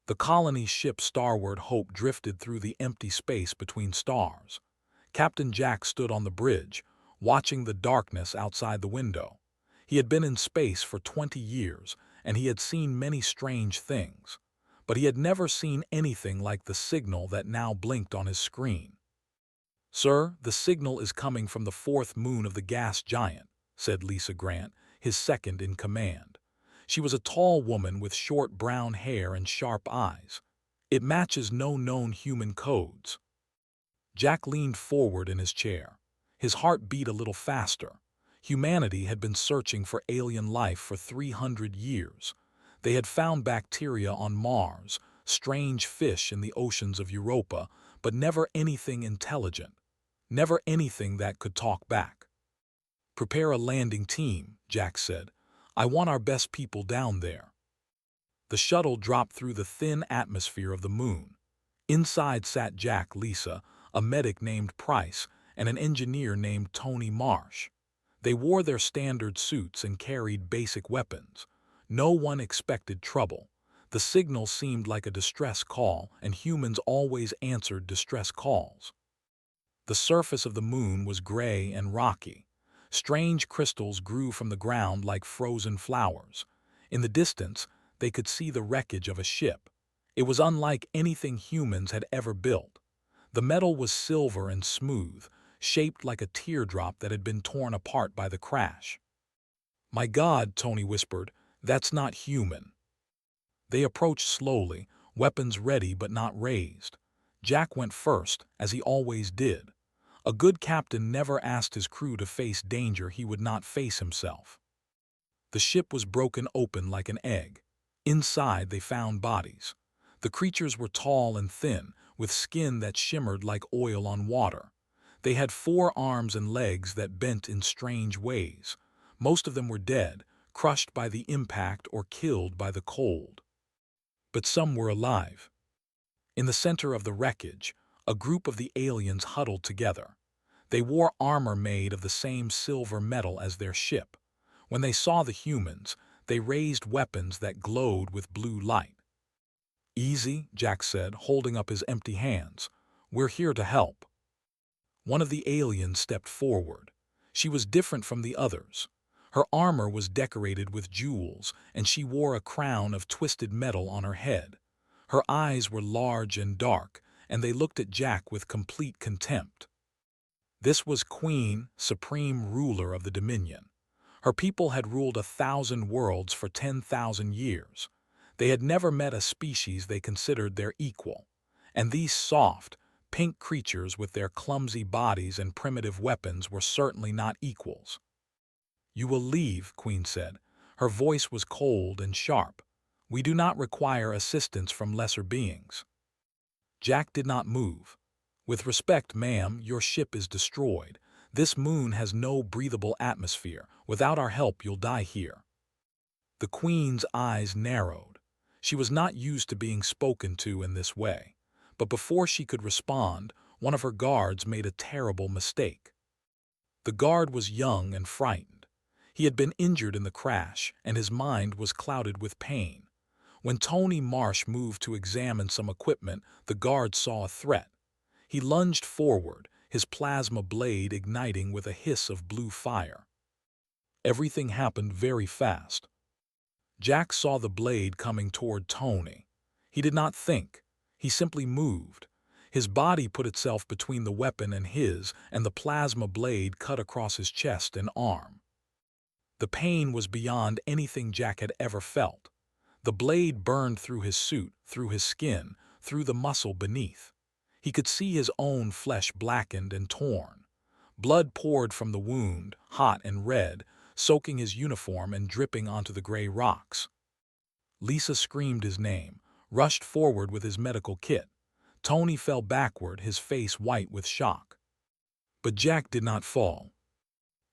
The colony's ship Starward Hope drifted through the empty space between stars. Captain Jack stood on the bridge, watching the darkness outside the window. He had been in space for 20 years, and he had seen many strange things. But he had never seen anything like the signal that now blinked on his screen. "Sir, the signal is coming from the fourth moon of the gas giant," said Lisa Grant, his second in command. She was a tall woman with short brown hair and sharp eyes. "It matches no known human codes." Jack leaned forward in his chair. His heart beat a little faster. Humanity had been searching for alien life for 300 years. They had found bacteria on Mars, strange fish in the oceans of Europa, but never anything intelligent. Never anything that could talk back. "Prepare a landing team," Jack said. "I want our best people down there." The shuttle dropped through the thin atmosphere of the moon. Inside sat Jack, Lisa, a medic named Price, and an engineer named Tony Marsh. They wore their standard suits and carried basic weapons. No one expected trouble. The signal seemed like a distress call, and humans always answered distress calls. The surface of the moon was gray and rocky. Strange crystals grew from the ground like frozen flowers. In the distance, they could see the wreckage of a ship. It was unlike anything humans had ever built. The metal was silver and smooth, shaped like a teardrop that had been torn apart by the crash. "My God," Tony whispered, "that's not human." They approached slowly, weapons ready but not raised. Jack went first, as he always did. A good captain never asked his crew to face danger he would not face himself. The ship was broken open like an egg. Inside they found bodies. The creatures were tall and thin, with skin that shimmered like oil on water. They had 4 arms and legs that bent in strange ways. Most of them were dead, crushed by the impact or killed by the cold. But some were alive. In the center of the wreckage, a group of the aliens huddled together. They wore armor made of the same silver metal as their ship. When they saw the humans, they raised weapons that glowed with blue light. "Easy," Jack said, holding up his empty hands. "We're here to help." One of the aliens stepped forward. She was different from the others. Her armor was decorated with jewels, and she wore a crown of twisted metal on her head. Her eyes were large and dark, and they looked at Jack with complete contempt. This was Queen, supreme ruler of the Dominion. Her people had ruled 1,000 worlds for 10,000 years. They had never met a species they considered their equal. And these soft, pink creatures with their clumsy bodies and primitive weapons were certainly not equals. "You will leave," Queen said. Her voice was cold and sharp. "We do not require assistance from lesser beings." Jack did not move. "With respect, ma'am, your ship is destroyed. This moon has no breathable atmosphere. Without our help, you'll die here." The Queen's eyes narrowed. She was not used to being spoken to in this way. But before she could respond, one of her guards made a terrible mistake. The guard was young and frightened. He had been injured in the crash, and his mind was clouded with pain. When Tony Marsh moved to examine some equipment, the guard saw a threat. He lunged forward, his plasma blade igniting with a hiss of blue fire. Everything happened very fast. Jack saw the blade coming toward Tony. He did not think. He simply moved. His body put itself between the weapon and the plasma blade cut across his chest and arm. The pain was beyond anything Jack had ever felt. The blade burned through his suit, through his skin, through the muscle beneath. He could see his own flesh blackened and torn. Blood poured from the wound, hot and red, soaking his uniform and dripping onto the gray rocks. Lisa screamed his name, rushed forward with his medical kit. Tony fell backward, his face white with shock. But Jack did not fall.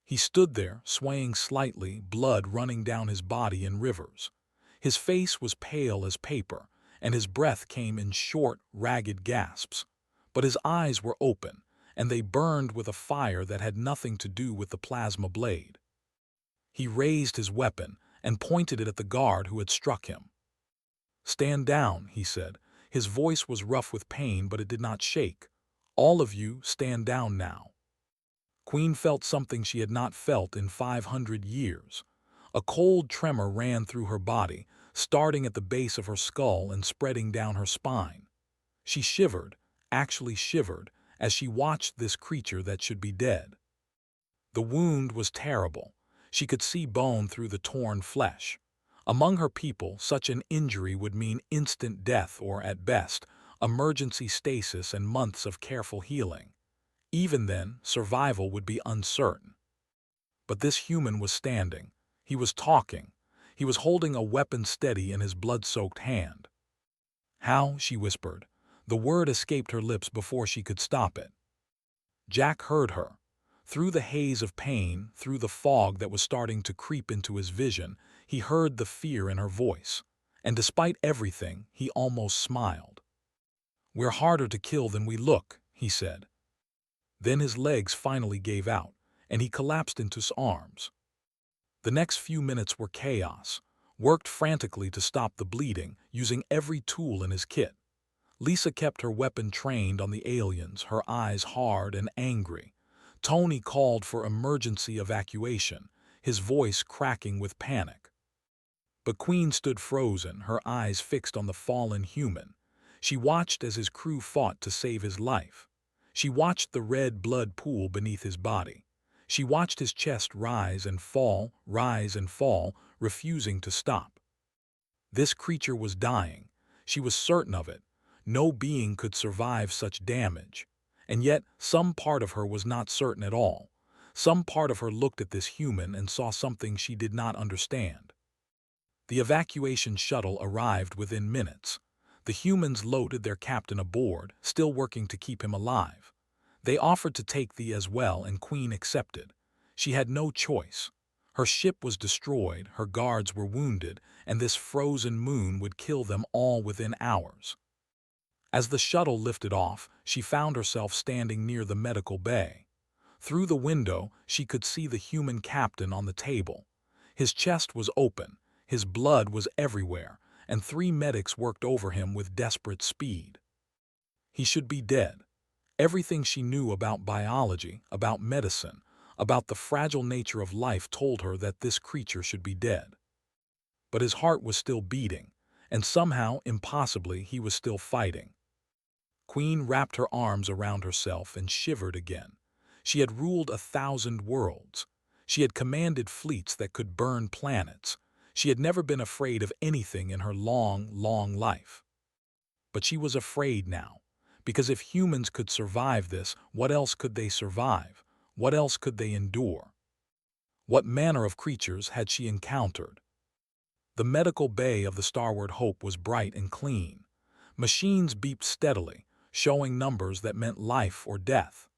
He stood there, swaying slightly, blood running down his body in rivers. His face was pale as paper, and his breath came in short, ragged gasps. But his eyes were open, and they burned with a fire that had nothing to do with the plasma blade. He raised his weapon and pointed it at the guard who had struck him. "Stand down," he said. His voice was rough with pain, but it did not shake. "All of you, stand down now." Queen felt something she had not felt in 500 years. A cold tremor ran through her body, starting at the base of her skull and spreading down her spine. She shivered, actually shivered, as she watched this creature that should be dead. The wound was terrible. She could see bone through the torn flesh. Among her people, such an injury would mean instant death or, at best, emergency stasis and months of careful healing. Even then, survival would be uncertain. But this human was standing. He was talking. He was holding a weapon steady in his blood-soaked hand. "How?" she whispered. The word escaped her lips before she could stop it. Jack heard her. Through the haze of pain, through the fog that was starting to creep into his vision, he heard the fear in her voice. And despite everything, he almost smiled. "We're harder to kill than we look," he said. Then his legs finally gave out, and he collapsed into his arms. The next few minutes were chaos. Worked frantically to stop the bleeding, using every tool in his kit. Lisa kept her weapon trained on the aliens, her eyes hard and angry. Tony called for emergency evacuation, his voice cracking with panic. But Queen stood frozen, her eyes fixed on the fallen human. She watched as his crew fought to save his life. She watched the red blood pool beneath his body. She watched his chest rise and fall, refusing to stop. This creature was dying. She was certain of it. No being could survive such damage. And yet, some part of her was not certain at all. Some part of her looked at this human and saw something she did not understand. The evacuation shuttle arrived within minutes. The humans loaded their captain aboard, still working to keep him alive. They offered to take the as well, and Queen accepted. She had no choice. Her ship was destroyed, her guards were wounded, and this frozen moon would kill them all within hours. As the shuttle lifted off, she found herself standing near the medical bay. Through the window, she could see the human captain on the table. His chest was open, his blood was everywhere, and 3 medics worked over him with desperate speed. He should be dead. Everything she knew about biology, about medicine, about the fragile nature of life told her that this creature should be dead. But his heart was still beating, and somehow, impossibly, he was still fighting. Queen wrapped her arms around herself and shivered again. She had ruled 1,000 worlds. She had commanded fleets that could burn planets. She had never been afraid of anything in her long, long life. But she was afraid now, because if humans could survive this, what else could they survive? What else could they endure? What manner of creatures had she encountered? The medical bay of the Starboard Hope was bright and clean. Machines beeped steadily, showing numbers that meant life or death.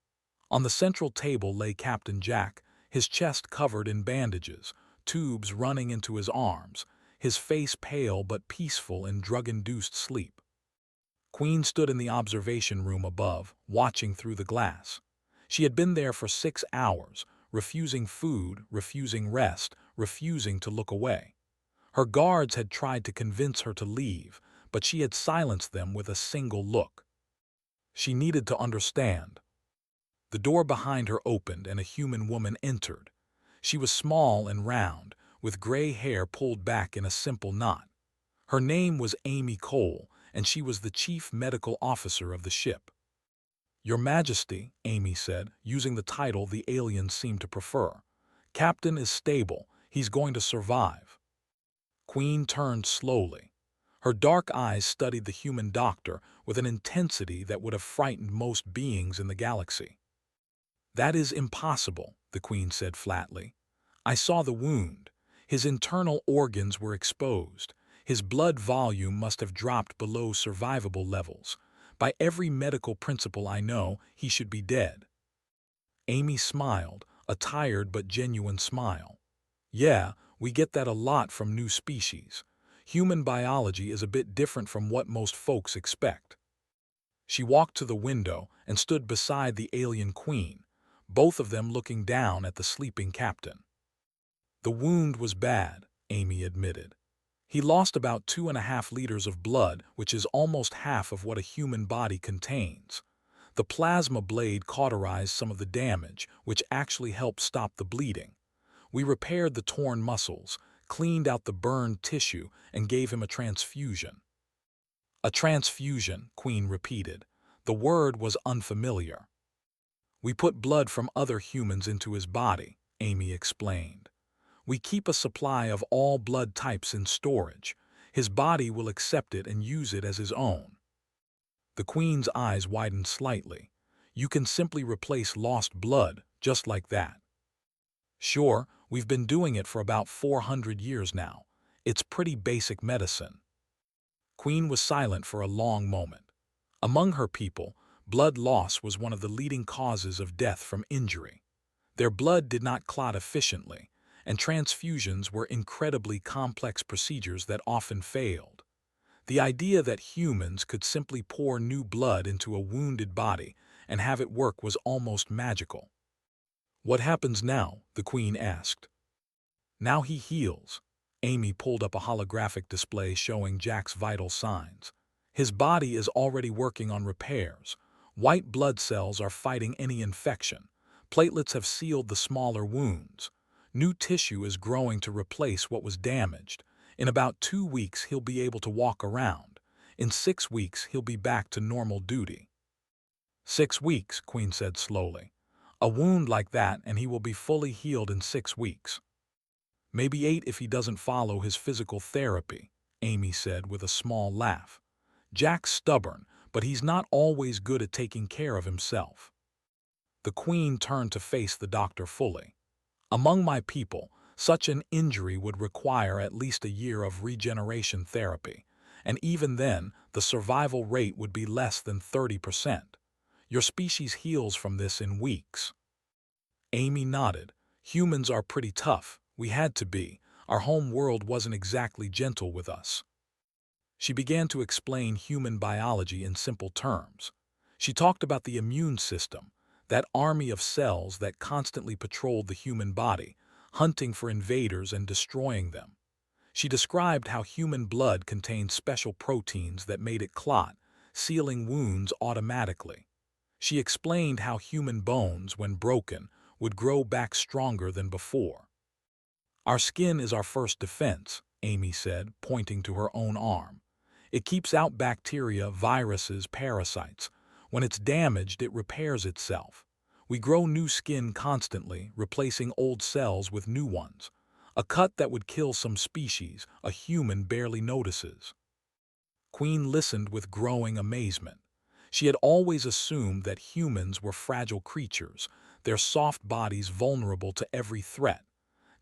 On the central table lay Captain Jack, his chest covered in bandages, tubes running into his arms, his face pale but peaceful in drug-induced sleep. Queen stood in the observation room above, watching through the glass. She had been there for 6 hours, refusing food, refusing rest, refusing to look away. Her guards had tried to convince her to leave, but she had silenced them with a single look. She needed to understand. The door behind her opened and a human woman entered. She was small and round, with gray hair pulled back in a simple knot. Her name was Amy Cole, and she was the chief medical officer of the ship. "Your Majesty," Amy said, using the title the aliens seemed to prefer. "Captain is stable. He's going to survive." Queen turned slowly. Her dark eyes studied the human doctor with an intensity that would have frightened most beings in the galaxy. "That is impossible," the Queen said flatly. "I saw the wound. His internal organs were exposed. His blood volume must have dropped below survivable levels. By every medical principle I know, he should be dead." Amy smiled, a tired but genuine smile. "Yeah, we get that a lot from new species. Human biology is a bit different from what most folks expect." She walked to the window and stood beside the alien queen, both of them looking down at the sleeping captain. "The wound was bad," Amy admitted. He lost about 2.5 liters of blood, which is almost half of what a human body contains. The plasma blade cauterized some of the damage, which actually helped stop the bleeding. We repaired the torn muscles, cleaned out the burned tissue, and gave him a transfusion. A transfusion, Queen repeated. The word was unfamiliar. We put blood from other humans into his body, Amy explained. We keep a supply of all blood types in storage. His body will accept it and use it as his own. The Queen's eyes widened slightly. You can simply replace lost blood, just like that. Sure, we've been doing it for about 400 years now. It's pretty basic medicine. Queen was silent for a long moment. Among her people, blood loss was one of the leading causes of death from injury. Their blood did not clot efficiently, and transfusions were incredibly complex procedures that often failed. The idea that humans could simply pour new blood into a wounded body and have it work was almost magical. What happens now? The Queen asked. Now he heals. Amy pulled up a holographic display showing Jack's vital signs. His body is already working on repairs. White blood cells are fighting any infection. Platelets have sealed the smaller wounds. New tissue is growing to replace what was damaged. In about 2 weeks, he'll be able to walk around. In 6 weeks, he'll be back to normal duty. 6 weeks, Queen said slowly. A wound like that and he will be fully healed in 6 weeks. Maybe 8 if he doesn't follow his physical therapy, Amy said with a small laugh. Jack's stubborn, but he's not always good at taking care of himself. The Queen turned to face the doctor fully. Among my people, such an injury would require at least a year of regeneration therapy, and even then, the survival rate would be less than 30%. Your species heals from this in weeks. Amy nodded. Humans are pretty tough. We had to be. Our home world wasn't exactly gentle with us. She began to explain human biology in simple terms. She talked about the immune system, that army of cells that constantly patrolled the human body, hunting for invaders and destroying them. She described how human blood contained special proteins that made it clot, sealing wounds automatically. She explained how human bones, when broken, would grow back stronger than before. Our skin is our first defense, Amy said, pointing to her own arm. It keeps out bacteria, viruses, parasites. When it's damaged, it repairs itself. We grow new skin constantly, replacing old cells with new ones. A cut that would kill some species, a human barely notices. Queen listened with growing amazement. She had always assumed that humans were fragile creatures, their soft bodies vulnerable to every threat.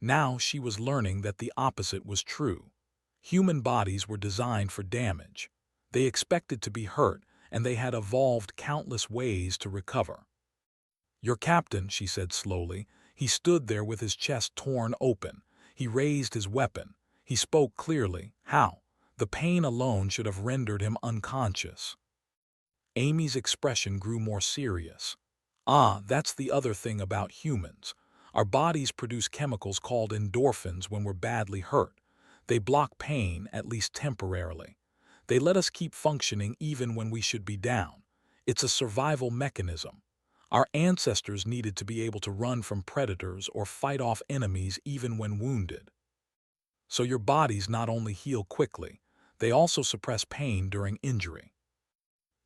Now she was learning that the opposite was true. Human bodies were designed for damage. They expected to be hurt, and they had evolved countless ways to recover. Your captain, she said slowly. He stood there with his chest torn open. He raised his weapon. He spoke clearly. How? The pain alone should have rendered him unconscious. Amy's expression grew more serious. Ah, that's the other thing about humans. Our bodies produce chemicals called endorphins when we're badly hurt. They block pain, at least temporarily. They let us keep functioning even when we should be down. It's a survival mechanism. Our ancestors needed to be able to run from predators or fight off enemies even when wounded. So your bodies not only heal quickly, they also suppress pain during injury.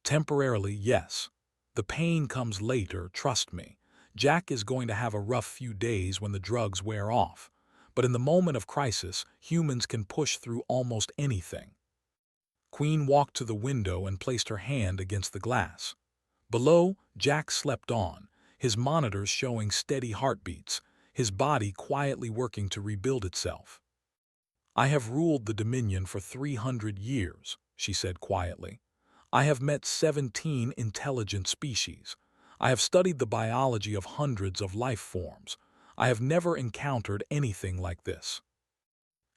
Temporarily, yes. The pain comes later, trust me. Jack is going to have a rough few days when the drugs wear off. But in the moment of crisis, humans can push through almost anything. Queen walked to the window and placed her hand against the glass. Below, Jack slept on, his monitors showing steady heartbeats, his body quietly working to rebuild itself. I have ruled the Dominion for 300 years, she said quietly. I have met 17 intelligent species. I have studied the biology of hundreds of life forms. I have never encountered anything like this.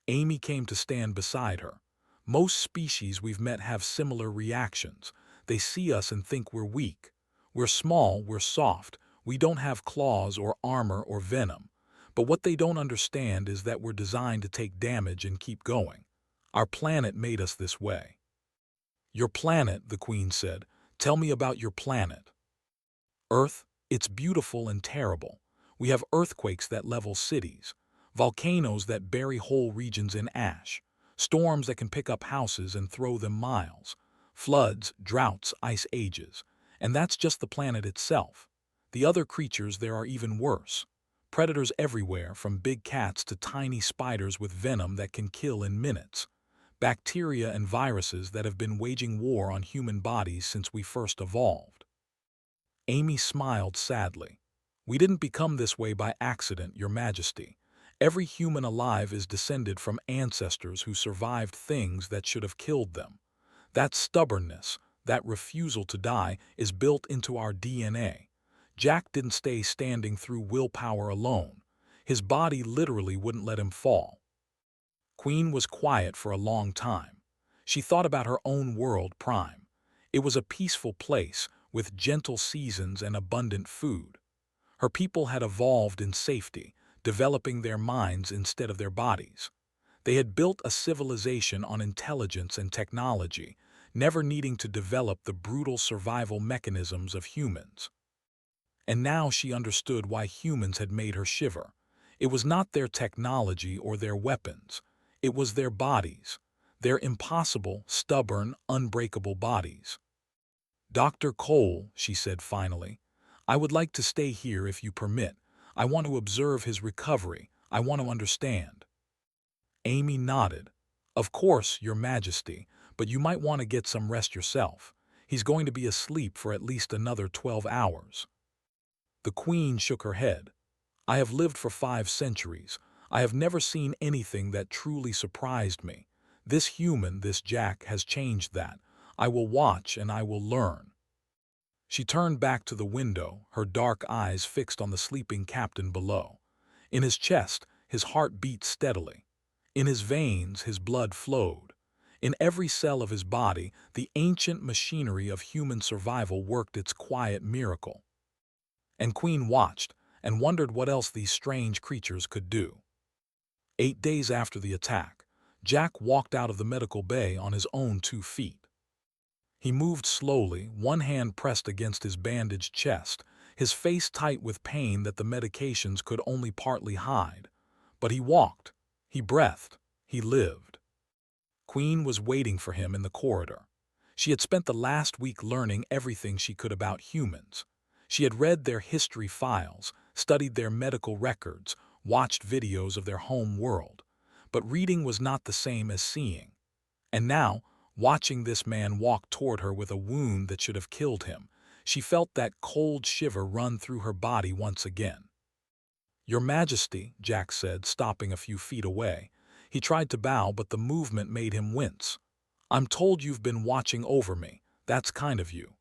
Amy came to stand beside her. Most species we've met have similar reactions. They see us and think we're weak. We're small, we're soft, we don't have claws or armor or venom. But what they don't understand is that we're designed to take damage and keep going. Our planet made us this way." "Your planet," the Queen said. "Tell me about your planet." "Earth, it's beautiful and terrible. We have earthquakes that level cities, volcanoes that bury whole regions in ash, storms that can pick up houses and throw them miles, floods, droughts, ice ages. And that's just the planet itself. The other creatures there are even worse. Predators everywhere, from big cats to tiny spiders with venom that can kill in minutes. Bacteria and viruses that have been waging war on human bodies since we first evolved." Amy smiled sadly. "We didn't become this way by accident, Your Majesty. Every human alive is descended from ancestors who survived things that should have killed them. That stubbornness, that refusal to die, is built into our DNA. Jack didn't stay standing through willpower alone. His body literally wouldn't let him fall." Queen was quiet for a long time. She thought about her own world, Prime. It was a peaceful place, with gentle seasons and abundant food. Her people had evolved in safety, developing their minds instead of their bodies. They had built a civilization on intelligence and technology, never needing to develop the brutal survival mechanisms of humans. And now she understood why humans had made her shiver. It was not their technology or their weapons. It was their bodies, their impossible, stubborn, unbreakable bodies. "Dr. Cole," she said finally, "I would like to stay here if you permit. I want to observe his recovery. I want to understand." Amy nodded. "Of course, Your Majesty, but you might want to get some rest yourself. He's going to be asleep for at least another 12 hours. The Queen shook her head. "I have lived for 5 centuries. I have never seen anything that truly surprised me. This human, this Jack, has changed that. I will watch and I will learn." She turned back to the window, her dark eyes fixed on the sleeping captain below. In his chest, his heart beat steadily. In his veins, his blood flowed. In every cell of his body, the ancient machinery of human survival worked its quiet miracle. And Queen watched and wondered what else these strange creatures could do. 8 days after the attack, Jack walked out of the medical bay on his own 2 feet. He moved slowly, one hand pressed against his bandaged chest, his face tight with pain that the medications could only partly hide. But he walked, he breathed, he lived. Queen was waiting for him in the corridor. She had spent the last week learning everything she could about humans. She had read their history files, studied their medical records, watched videos of their home world. But reading was not the same as seeing. And now, watching this man walk toward her with a wound that should have killed him, she felt that cold shiver run through her body once again. "Your Majesty," Jack said, stopping a few feet away. He tried to bow, but the movement made him wince. "I'm told you've been watching over me. That's kind of you."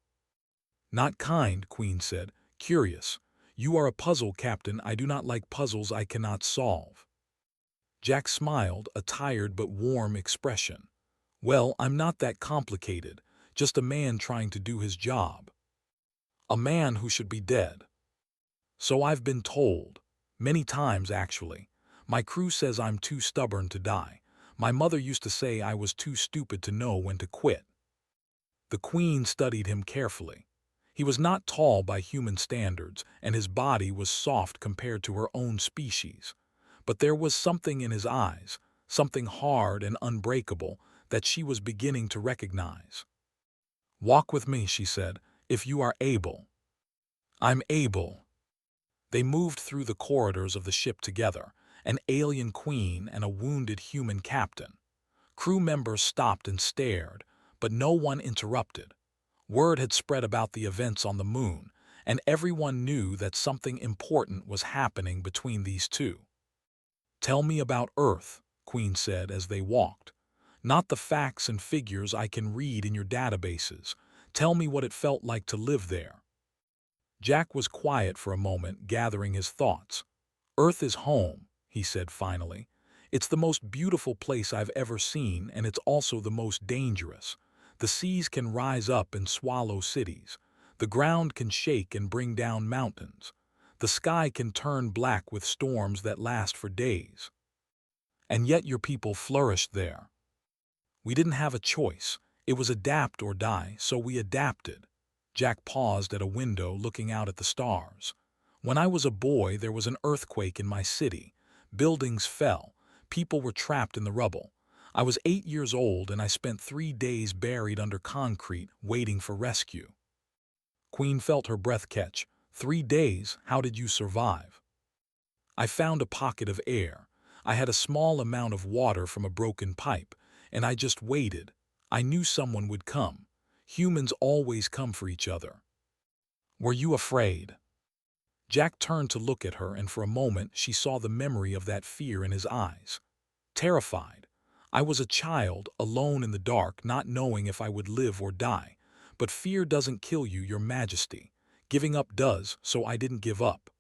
"Not kind," Queen said. "Curious. You are a puzzle captain. I do not like puzzles I cannot solve." Jack smiled, a tired but warm expression. "Well, I'm not that complicated. Just a man trying to do his job. A man who should be dead." "So I've been told. Many times, actually. My crew says I'm too stubborn to die. My mother used to say I was too stupid to know when to quit." The Queen studied him carefully. He was not tall by human standards, and his body was soft compared to her own species. But there was something in his eyes, something hard and unbreakable, that she was beginning to recognize. "Walk with me," she said, "if you are able." "I'm able." They moved through the corridors of the ship together, an alien queen and a wounded human captain. Crew members stopped and stared, but no one interrupted. Word had spread about the events on the moon, and everyone knew that something important was happening between these two. "Tell me about Earth," Queen said as they walked. "Not the facts and figures I can read in your databases. Tell me what it felt like to live there." Jack was quiet for a moment, gathering his thoughts. "Earth is home," he said finally. "It's the most beautiful place I've ever seen, and it's also the most dangerous. The seas can rise up and swallow cities. The ground can shake and bring down mountains. The sky can turn black with storms that last for days. And yet your people flourished there." We didn't have a choice. It was adapt or die, so we adapted. Jack paused at a window looking out at the stars. When I was a boy, there was an earthquake in my city. Buildings fell. People were trapped in the rubble. I was 8 years old and I spent 3 days buried under concrete, waiting for rescue. Queen felt her breath catch. 3 days? How did you survive? I found a pocket of air. I had a small amount of water from a broken pipe, and I just waited. I knew someone would come. Humans always come for each other. Were you afraid? Jack turned to look at her, and for a moment she saw the memory of that fear in his eyes. Terrified. I was a child, alone in the dark, not knowing if I would live or die. But fear doesn't kill you, Your Majesty. Giving up does, so I didn't give up.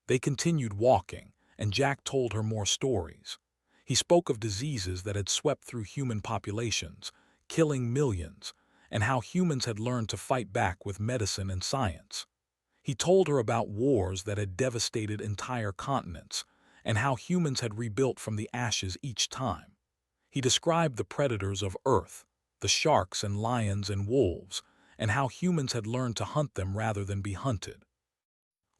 They continued walking, and Jack told her more stories. He spoke of diseases that had swept through human populations, killing millions, and how humans had learned to fight back with medicine and science. He told her about wars that had devastated entire continents, and how humans had rebuilt from the ashes each time. He described the predators of Earth, the sharks and lions and wolves, and how humans had learned to hunt them rather than be hunted.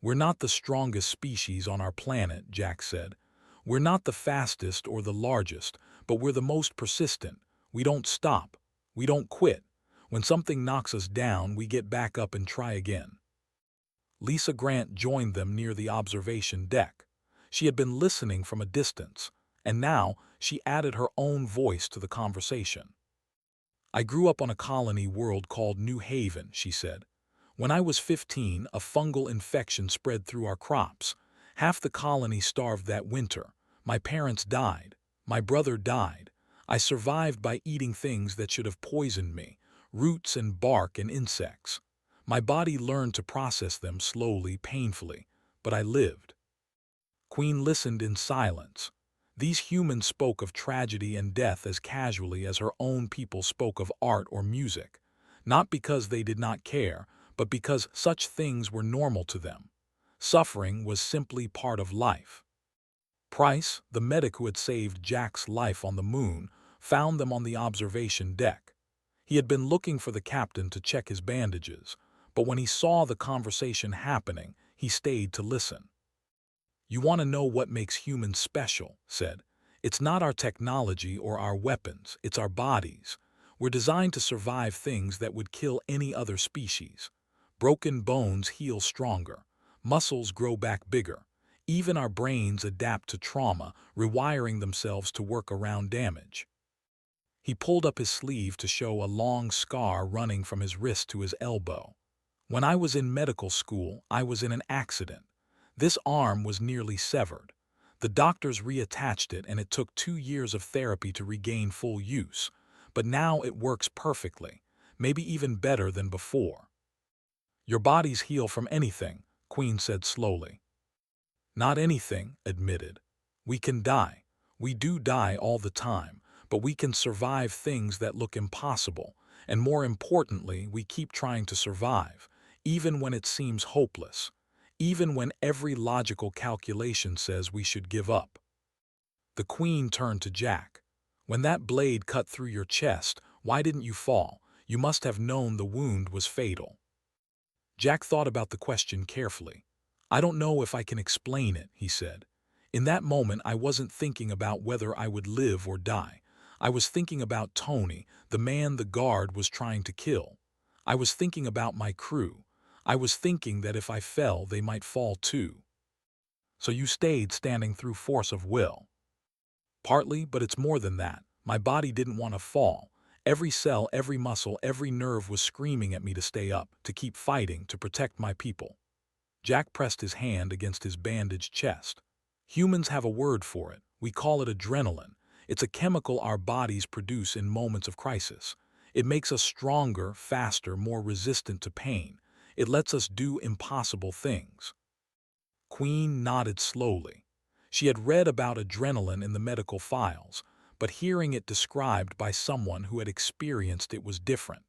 We're not the strongest species on our planet, Jack said. We're not the fastest or the largest, but we're the most persistent. We don't stop. We don't quit. When something knocks us down, we get back up and try again. Lisa Grant joined them near the observation deck. She had been listening from a distance, and now she added her own voice to the conversation. I grew up on a colony world called New Haven, she said. When I was 15, a fungal infection spread through our crops. Half the colony starved that winter. My parents died. My brother died. I survived by eating things that should have poisoned me, roots and bark and insects. My body learned to process them slowly, painfully, but I lived. Queen listened in silence. These humans spoke of tragedy and death as casually as her own people spoke of art or music, not because they did not care, but because such things were normal to them. Suffering was simply part of life. Price, the medic who had saved Jack's life on the moon, found them on the observation deck. He had been looking for the captain to check his bandages, but when he saw the conversation happening, he stayed to listen. You want to know what makes humans special, said. It's not our technology or our weapons, it's our bodies. We're designed to survive things that would kill any other species. Broken bones heal stronger. Muscles grow back bigger. Even our brains adapt to trauma, rewiring themselves to work around damage. He pulled up his sleeve to show a long scar running from his wrist to his elbow. When I was in medical school, I was in an accident. This arm was nearly severed. The doctors reattached it, and it took 2 years of therapy to regain full use. But now it works perfectly, maybe even better than before. Your bodies heal from anything, Queen said slowly. Not anything, admitted. We can die. We do die all the time, but we can survive things that look impossible, and more importantly, we keep trying to survive, even when it seems hopeless, even when every logical calculation says we should give up. The Queen turned to Jack. When that blade cut through your chest, why didn't you fall? You must have known the wound was fatal. Jack thought about the question carefully. I don't know if I can explain it, he said. In that moment, I wasn't thinking about whether I would live or die. I was thinking about Tony, the man the guard was trying to kill. I was thinking about my crew. I was thinking that if I fell, they might fall too. So you stayed standing through force of will. Partly, but it's more than that. My body didn't want to fall. Every cell, every muscle, every nerve was screaming at me to stay up, to keep fighting, to protect my people. Jack pressed his hand against his bandaged chest. Humans have a word for it. We call it adrenaline. It's a chemical our bodies produce in moments of crisis. It makes us stronger, faster, more resistant to pain. It lets us do impossible things. Queen nodded slowly. She had read about adrenaline in the medical files, but hearing it described by someone who had experienced it was different.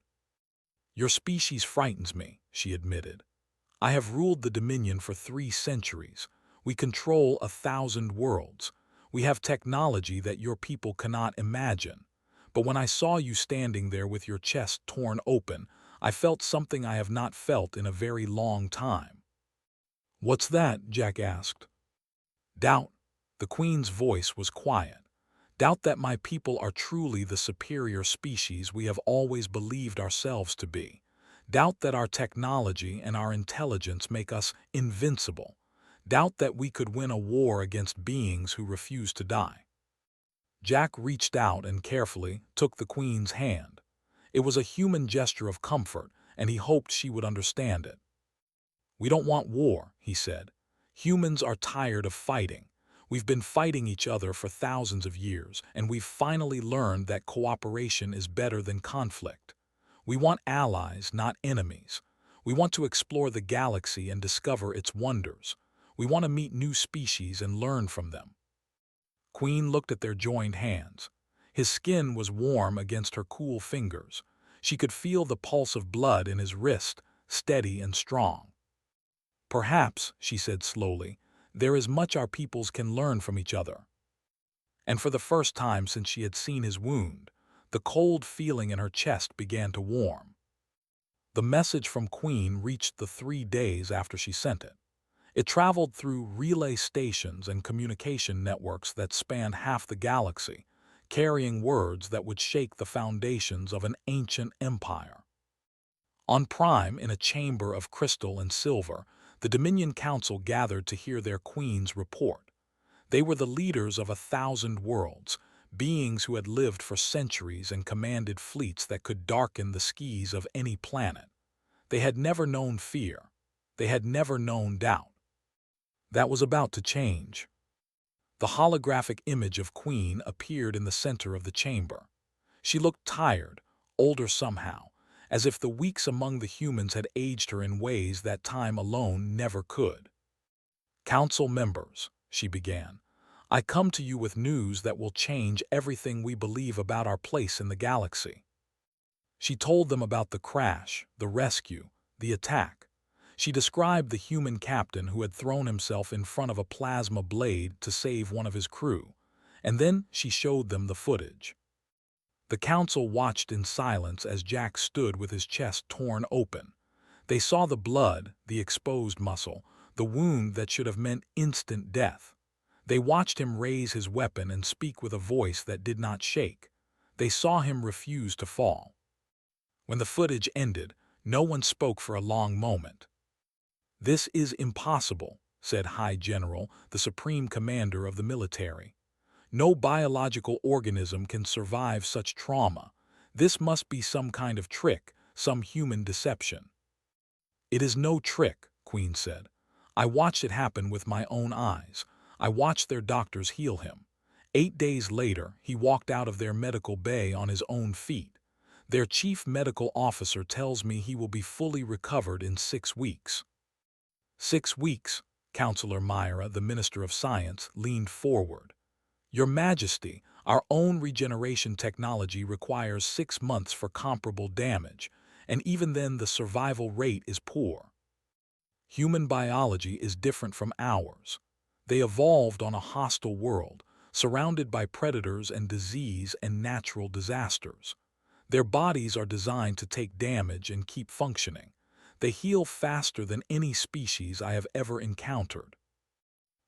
Your species frightens me, she admitted. I have ruled the Dominion for 3 centuries. We control 1,000 worlds. We have technology that your people cannot imagine. But when I saw you standing there with your chest torn open, I felt something I have not felt in a very long time." "What's that?" Jack asked. "Doubt." The Queen's voice was quiet. "Doubt that my people are truly the superior species we have always believed ourselves to be. Doubt that our technology and our intelligence make us invincible. Doubt that we could win a war against beings who refuse to die." Jack reached out and carefully took the Queen's hand. It was a human gesture of comfort, and he hoped she would understand it. "We don't want war," he said. "Humans are tired of fighting. We've been fighting each other for thousands of years, and we've finally learned that cooperation is better than conflict. We want allies, not enemies. We want to explore the galaxy and discover its wonders. We want to meet new species and learn from them." Queen looked at their joined hands. His skin was warm against her cool fingers. She could feel the pulse of blood in his wrist, steady and strong. "Perhaps," she said slowly, "there is much our peoples can learn from each other." And for the first time since she had seen his wound, the cold feeling in her chest began to warm. The message from Queen reached the 3 days after she sent it. It traveled through relay stations and communication networks that spanned half the galaxy, carrying words that would shake the foundations of an ancient empire. On Prime, in a chamber of crystal and silver, the Dominion Council gathered to hear their Queen's report. They were the leaders of 1,000 worlds, beings who had lived for centuries and commanded fleets that could darken the skies of any planet. They had never known fear. They had never known doubt. That was about to change. The holographic image of Queen appeared in the center of the chamber. She looked tired, older somehow, as if the weeks among the humans had aged her in ways that time alone never could. "Council members," she began, "I come to you with news that will change everything we believe about our place in the galaxy." She told them about the crash, the rescue, the attack. She described the human captain who had thrown himself in front of a plasma blade to save one of his crew, and then she showed them the footage. The council watched in silence as Jack stood with his chest torn open. They saw the blood, the exposed muscle, the wound that should have meant instant death. They watched him raise his weapon and speak with a voice that did not shake. They saw him refuse to fall. When the footage ended, no one spoke for a long moment. "This is impossible," said High General, the supreme commander of the military. "No biological organism can survive such trauma. This must be some kind of trick, some human deception." "It is no trick," Queen said. "I watched it happen with my own eyes. I watched their doctors heal him. 8 days later, he walked out of their medical bay on his own feet. Their chief medical officer tells me he will be fully recovered in 6 weeks. 6 weeks, Counselor Myra, the Minister of Science, leaned forward. "Your Majesty, our own regeneration technology requires 6 months for comparable damage, and even then the survival rate is poor. Human biology is different from ours. They evolved on a hostile world, surrounded by predators and disease and natural disasters. Their bodies are designed to take damage and keep functioning. They heal faster than any species I have ever encountered."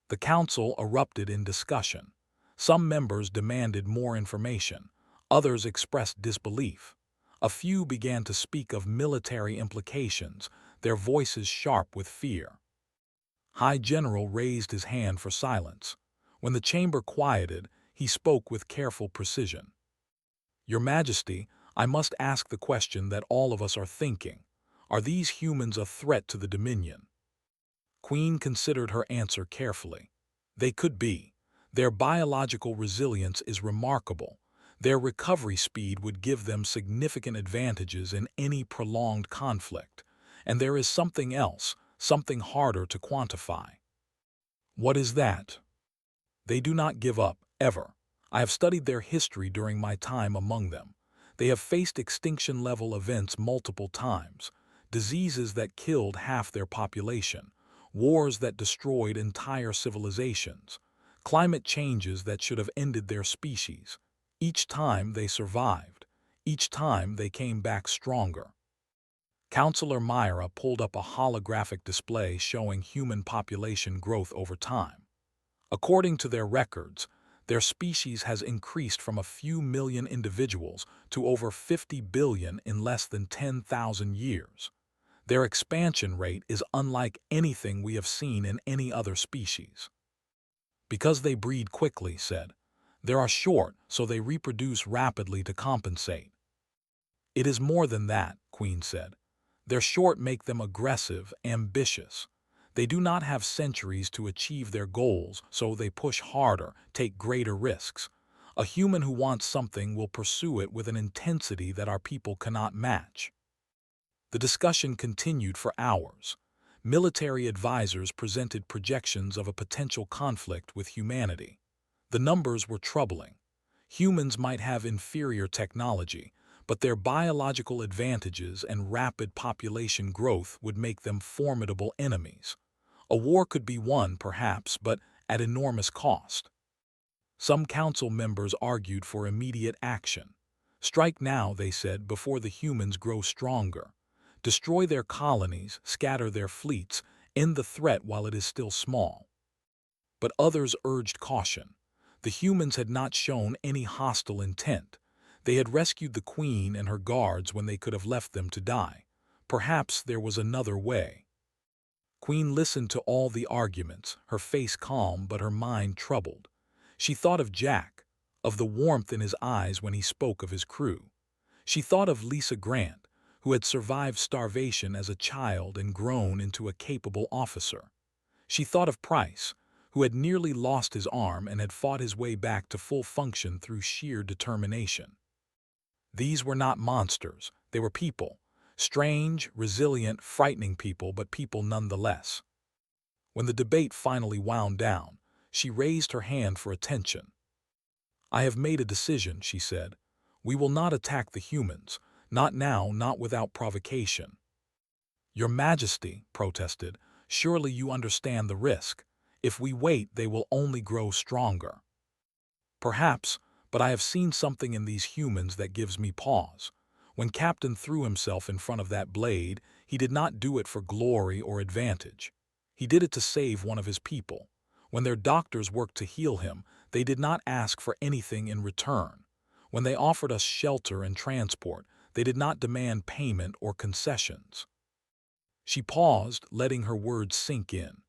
The council erupted in discussion. Some members demanded more information. Others expressed disbelief. A few began to speak of military implications, their voices sharp with fear. High General raised his hand for silence. When the chamber quieted, he spoke with careful precision. "Your Majesty, I must ask the question that all of us are thinking. Are these humans a threat to the Dominion?" Queen considered her answer carefully. "They could be. Their biological resilience is remarkable. Their recovery speed would give them significant advantages in any prolonged conflict. And there is something else, something harder to quantify." "What is that?" "They do not give up, ever. I have studied their history during my time among them. They have faced extinction-level events multiple times. Diseases that killed half their population, wars that destroyed entire civilizations, climate changes that should have ended their species. Each time they survived. Each time they came back stronger. Counselor Myra pulled up a holographic display showing human population growth over time. According to their records, their species has increased from a few million individuals to over 50 billion in less than 10,000 years. Their expansion rate is unlike anything we have seen in any other species. Because they breed quickly, said. They are short, so they reproduce rapidly to compensate. It is more than that, Queen said. Their short make them aggressive, ambitious. They do not have centuries to achieve their goals, so they push harder, take greater risks. A human who wants something will pursue it with an intensity that our people cannot match. The discussion continued for hours. Military advisors presented projections of a potential conflict with humanity. The numbers were troubling. Humans might have inferior technology, but their biological advantages and rapid population growth would make them formidable enemies. A war could be won, perhaps, but at enormous cost. Some council members argued for immediate action. Strike now, they said, before the humans grow stronger. Destroy their colonies, scatter their fleets, end the threat while it is still small. But others urged caution. The humans had not shown any hostile intent. They had rescued the queen and her guards when they could have left them to die. Perhaps there was another way. Queen listened to all the arguments, her face calm but her mind troubled. She thought of Jack, of the warmth in his eyes when he spoke of his crew. She thought of Lisa Grant, who had survived starvation as a child and grown into a capable officer. She thought of Price, who had nearly lost his arm and had fought his way back to full function through sheer determination. These were not monsters, they were people. Strange, resilient, frightening people, but people nonetheless. When the debate finally wound down, she raised her hand for attention. I have made a decision, she said. We will not attack the humans, not now, not without provocation. Your Majesty, protested, surely you understand the risk. If we wait, they will only grow stronger. Perhaps, but I have seen something in these humans that gives me pause. When Captain threw himself in front of that blade, he did not do it for glory or advantage. He did it to save one of his people. When their doctors worked to heal him, they did not ask for anything in return. When they offered us shelter and transport, they did not demand payment or concessions. She paused, letting her words sink in.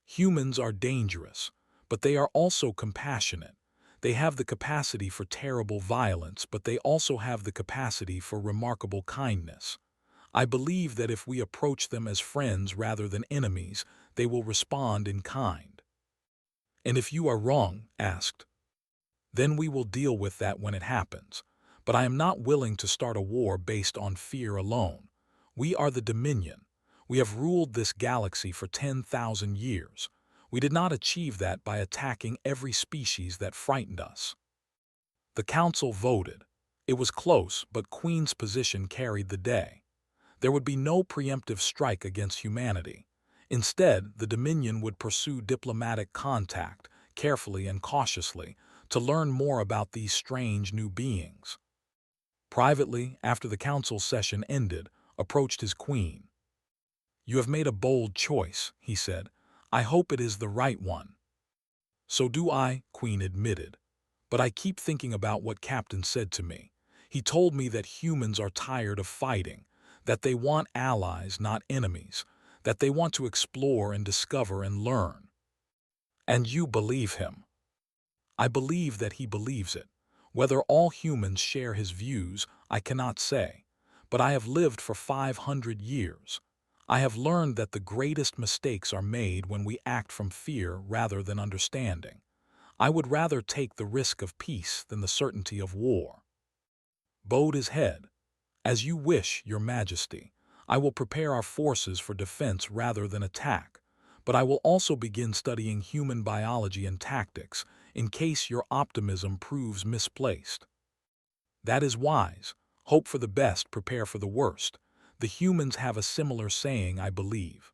Humans are dangerous, but they are also compassionate. They have the capacity for terrible violence, but they also have the capacity for remarkable kindness. I believe that if we approach them as friends rather than enemies, they will respond in kind. And if you are wrong, asked, then we will deal with that when it happens. But I am not willing to start a war based on fear alone. We are the Dominion. We have ruled this galaxy for 10,000 years. We did not achieve that by attacking every species that frightened us. The council voted. It was close, but Queen's position carried the day. There would be no preemptive strike against humanity. Instead, the Dominion would pursue diplomatic contact, carefully and cautiously, to learn more about these strange new beings. Privately, after the council session ended, approached his queen. You have made a bold choice, he said. I hope it is the right one. So do I, Queen admitted. But I keep thinking about what Captain said to me. He told me that humans are tired of fighting, that they want allies, not enemies, that they want to explore and discover and learn. And you believe him. I believe that he believes it. Whether all humans share his views, I cannot say. But I have lived for 500 years. I have learned that the greatest mistakes are made when we act from fear rather than understanding. I would rather take the risk of peace than the certainty of war. Bowed his head. As you wish, Your Majesty. I will prepare our forces for defense rather than attack. But I will also begin studying human biology and tactics in case your optimism proves misplaced. That is wise. Hope for the best, prepare for the worst. The humans have a similar saying, I believe.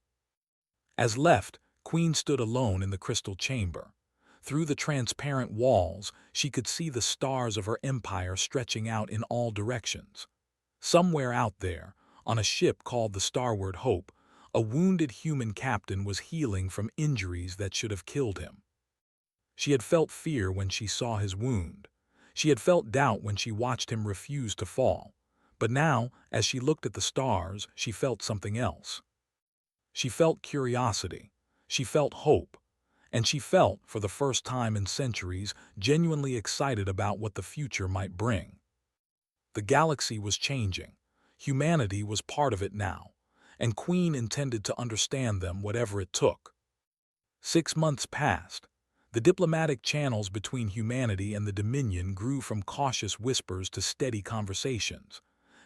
As left, Queen stood alone in the crystal chamber. Through the transparent walls, she could see the stars of her empire stretching out in all directions. Somewhere out there, on a ship called the Starbound Hope, a wounded human captain was healing from injuries that should have killed him. She had felt fear when she saw his wound. She had felt doubt when she watched him refuse to fall. But now, as she looked at the stars, she felt something else. She felt curiosity. She felt hope. And she felt, for the first time in centuries, genuinely excited about what the future might bring. The galaxy was changing. Humanity was part of it now, and Queen intended to understand them whatever it took. 6 months passed. The diplomatic channels between humanity and the Dominion grew from cautious whispers to steady conversations.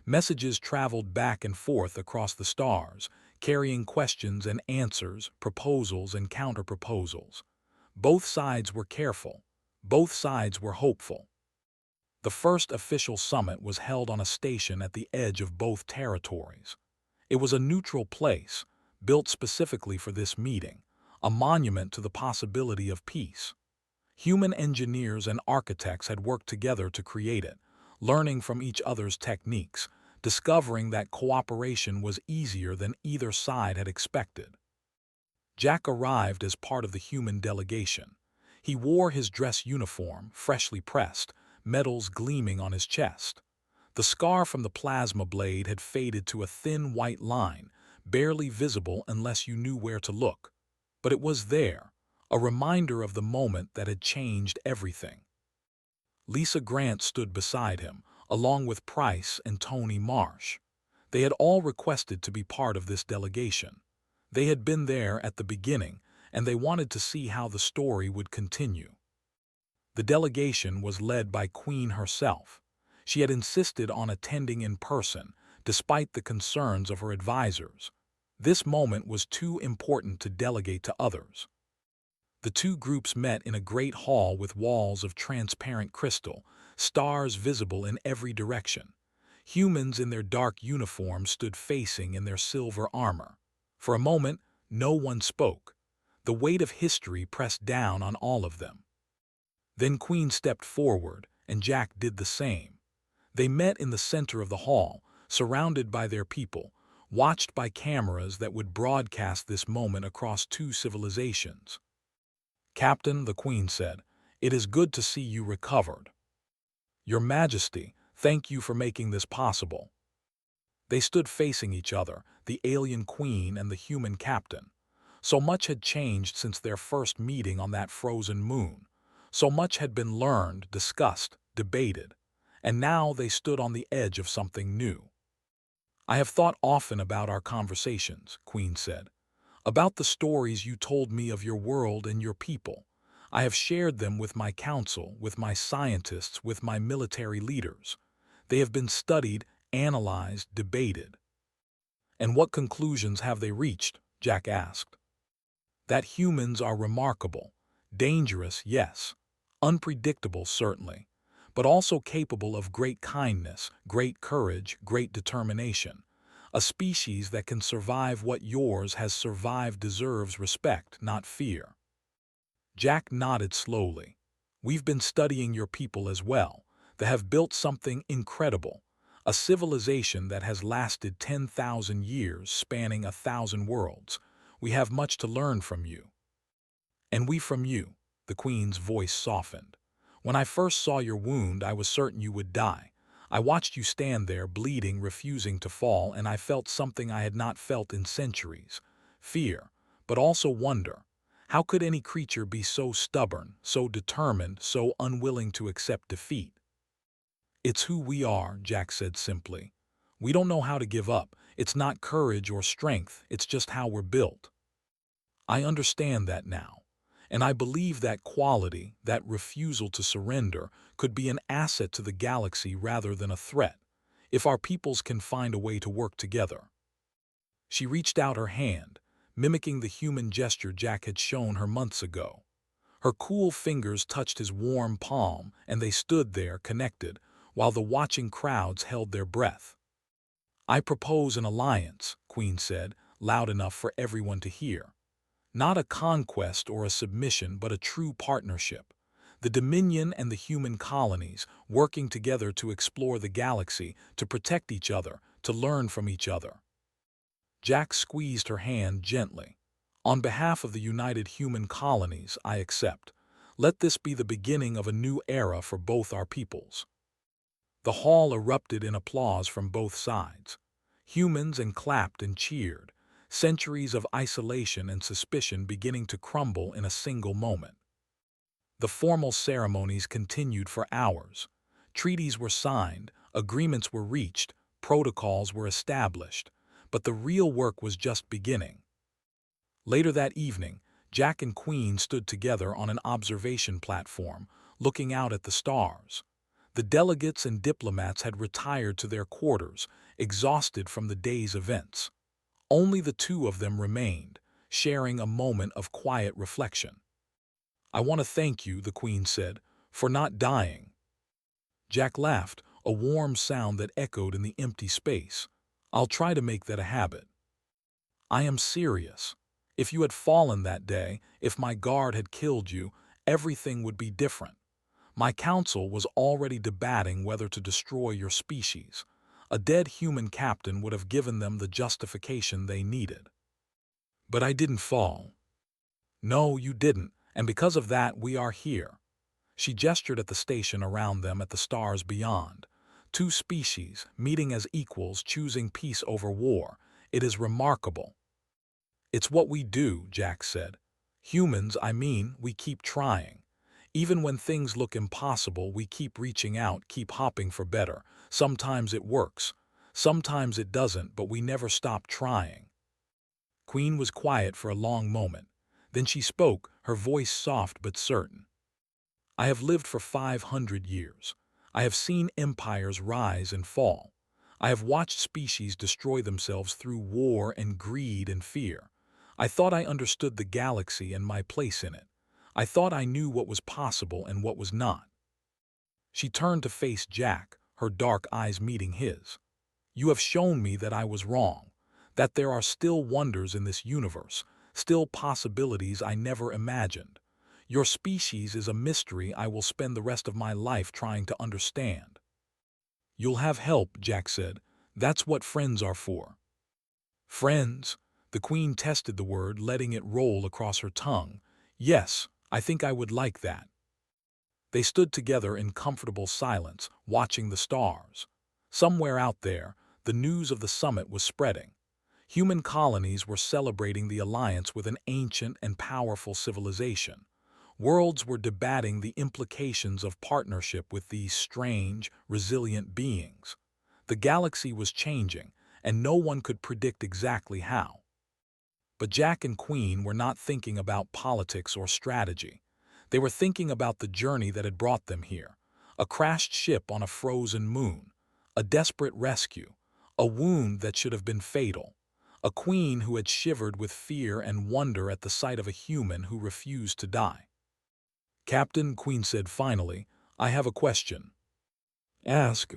Messages traveled back and forth across the stars, carrying questions and answers, proposals and counter-proposals. Both sides were careful. Both sides were hopeful. The first official summit was held on a station at the edge of both territories. It was a neutral place, built specifically for this meeting, a monument to the possibility of peace. Human engineers and architects had worked together to create it, learning from each other's techniques, discovering that cooperation was easier than either side had expected. Jack arrived as part of the human delegation. He wore his dress uniform, freshly pressed, medals gleaming on his chest. The scar from the plasma blade had faded to a thin white line, barely visible unless you knew where to look. But it was there, a reminder of the moment that had changed everything. Lisa Grant stood beside him, along with Price and Tony Marsh. They had all requested to be part of this delegation. They had been there at the beginning, and they wanted to see how the story would continue. The delegation was led by Queen herself. She had insisted on attending in person, despite the concerns of her advisors. This moment was too important to delegate to others. The two groups met in a great hall with walls of transparent crystal, stars visible in every direction. Humans in their dark uniforms stood facing in their silver armor. For a moment, no one spoke. The weight of history pressed down on all of them. Then Queen stepped forward, and Jack did the same. They met in the center of the hall, surrounded by their people, watched by cameras that would broadcast this moment across two civilizations. "Captain," the Queen said, "it is good to see you recovered." "Your Majesty, thank you for making this possible." They stood facing each other, the alien Queen and the human captain. So much had changed since their first meeting on that frozen moon. So much had been learned, discussed, debated. And now they stood on the edge of something new. "I have thought often about our conversations," Queen said. "About the stories you told me of your world and your people. I have shared them with my council, with my scientists, with my military leaders. They have been studied, analyzed, debated." "And what conclusions have they reached?" Jack asked. "That humans are remarkable. Dangerous, yes. Unpredictable, certainly. But also capable of great kindness, great courage, great determination. A species that can survive what yours has survived deserves respect, not fear." Jack nodded slowly. "We've been studying your people as well. They have built something incredible. A civilization that has lasted 10,000 years, spanning 1,000 worlds. We have much to learn from you." "And we from you." The Queen's voice softened. "When I first saw your wound, I was certain you would die. I watched you stand there, bleeding, refusing to fall, and I felt something I had not felt in centuries. Fear, but also wonder. How could any creature be so stubborn, so determined, so unwilling to accept defeat?" "It's who we are," Jack said simply. "We don't know how to give up. It's not courage or strength, it's just how we're built." "I understand that now. And I believe that quality, that refusal to surrender, could be an asset to the galaxy rather than a threat, if our peoples can find a way to work together." She reached out her hand, mimicking the human gesture Jack had shown her months ago. Her cool fingers touched his warm palm, and they stood there, connected, while the watching crowds held their breath. "I propose an alliance," Queen said, loud enough for everyone to hear. Not a conquest or a submission, but a true partnership. The Dominion and the human colonies working together to explore the galaxy, to protect each other, to learn from each other. Jack squeezed her hand gently. On behalf of the united human colonies, I accept. Let this be the beginning of a new era for both our peoples. The hall erupted in applause from both sides. Humans and clapped and cheered, centuries of isolation and suspicion beginning to crumble in a single moment. The formal ceremonies continued for hours. Treaties were signed, agreements were reached, protocols were established, but the real work was just beginning. Later that evening, Jack and Queen stood together on an observation platform, looking out at the stars. The delegates and diplomats had retired to their quarters, exhausted from the day's events. Only the two of them remained, sharing a moment of quiet reflection. "I want to thank you," the Queen said, "for not dying." Jack laughed, a warm sound that echoed in the empty space. "I'll try to make that a habit." "I am serious. If you had fallen that day, if my guard had killed you, everything would be different. My council was already debating whether to destroy your species. A dead human captain would have given them the justification they needed. But I didn't fall." "No, you didn't, and because of that we are here." She gestured at the station around them at the stars beyond. Two species, meeting as equals, choosing peace over war. It is remarkable. "It's what we do," Jack said. "Humans, we keep trying. Even when things look impossible, we keep reaching out, keep hopping for better. Sometimes it works. Sometimes it doesn't, but we never stop trying." Queen was quiet for a long moment. Then she spoke, her voice soft but certain. "I have lived for 500 years. I have seen empires rise and fall. I have watched species destroy themselves through war and greed and fear. I thought I understood the galaxy and my place in it. I thought I knew what was possible and what was not." She turned to face Jack, her dark eyes meeting his. "You have shown me that I was wrong, that there are still wonders in this universe, still possibilities I never imagined. Your species is a mystery I will spend the rest of my life trying to understand." "You'll have help," Jack said. "That's what friends are for." "Friends?" The Queen tested the word, letting it roll across her tongue. "Yes, I think I would like that." They stood together in comfortable silence, watching the stars. Somewhere out there, the news of the summit was spreading. Human colonies were celebrating the alliance with an ancient and powerful civilization. Worlds were debating the implications of partnership with these strange, resilient beings. The galaxy was changing, and no one could predict exactly how. But Jack and Queen were not thinking about politics or strategy. They were thinking about the journey that had brought them here. A crashed ship on a frozen moon. A desperate rescue. A wound that should have been fatal. A queen who had shivered with fear and wonder at the sight of a human who refused to die. "Captain," Queen said finally, "I have a question." "Ask."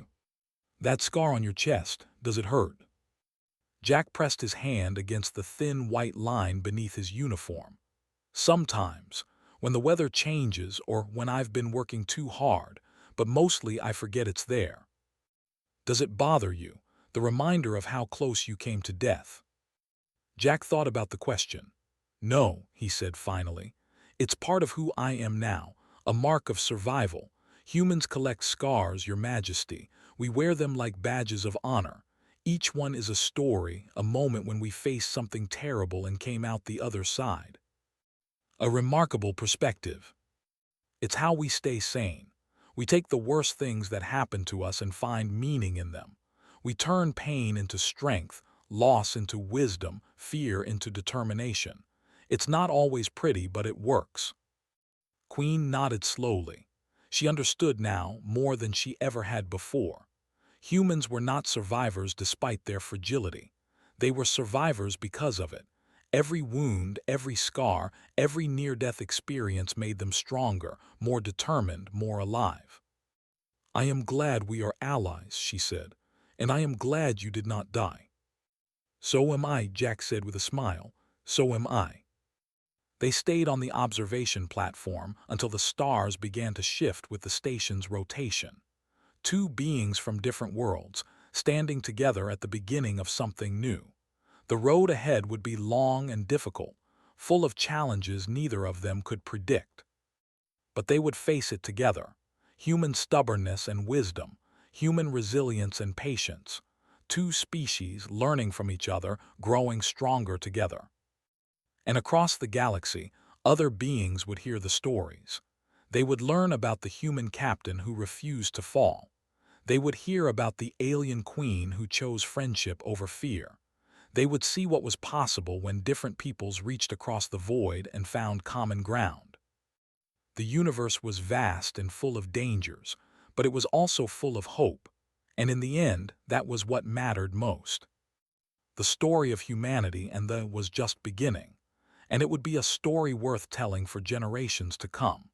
"That scar on your chest, does it hurt?" Jack pressed his hand against the thin white line beneath his uniform. "Sometimes, when the weather changes or when I've been working too hard, but mostly I forget it's there." "Does it bother you, the reminder of how close you came to death?" Jack thought about the question. "No," he said finally. "It's part of who I am now, a mark of survival. Humans collect scars, Your Majesty. We wear them like badges of honor. Each one is a story, a moment when we faced something terrible and came out the other side." A remarkable perspective. It's how we stay sane. We take the worst things that happen to us and find meaning in them. We turn pain into strength, loss into wisdom, fear into determination. It's not always pretty, but it works. Queen nodded slowly. She understood now more than she ever had before. Humans were not survivors despite their fragility. They were survivors because of it. Every wound, every scar, every near-death experience made them stronger, more determined, more alive. "I am glad we are allies," she said, "and I am glad you did not die." "So am I," Jack said with a smile. "So am I." They stayed on the observation platform until the stars began to shift with the station's rotation. Two beings from different worlds, standing together at the beginning of something new. The road ahead would be long and difficult, full of challenges neither of them could predict. But they would face it together. Human stubbornness and wisdom, human resilience and patience. Two species learning from each other, growing stronger together. And across the galaxy, other beings would hear the stories. They would learn about the human captain who refused to fall. They would hear about the alien queen who chose friendship over fear. They would see what was possible when different peoples reached across the void and found common ground. The universe was vast and full of dangers, but it was also full of hope, and in the end, that was what mattered most. The story of humanity was just beginning, and it would be a story worth telling for generations to come.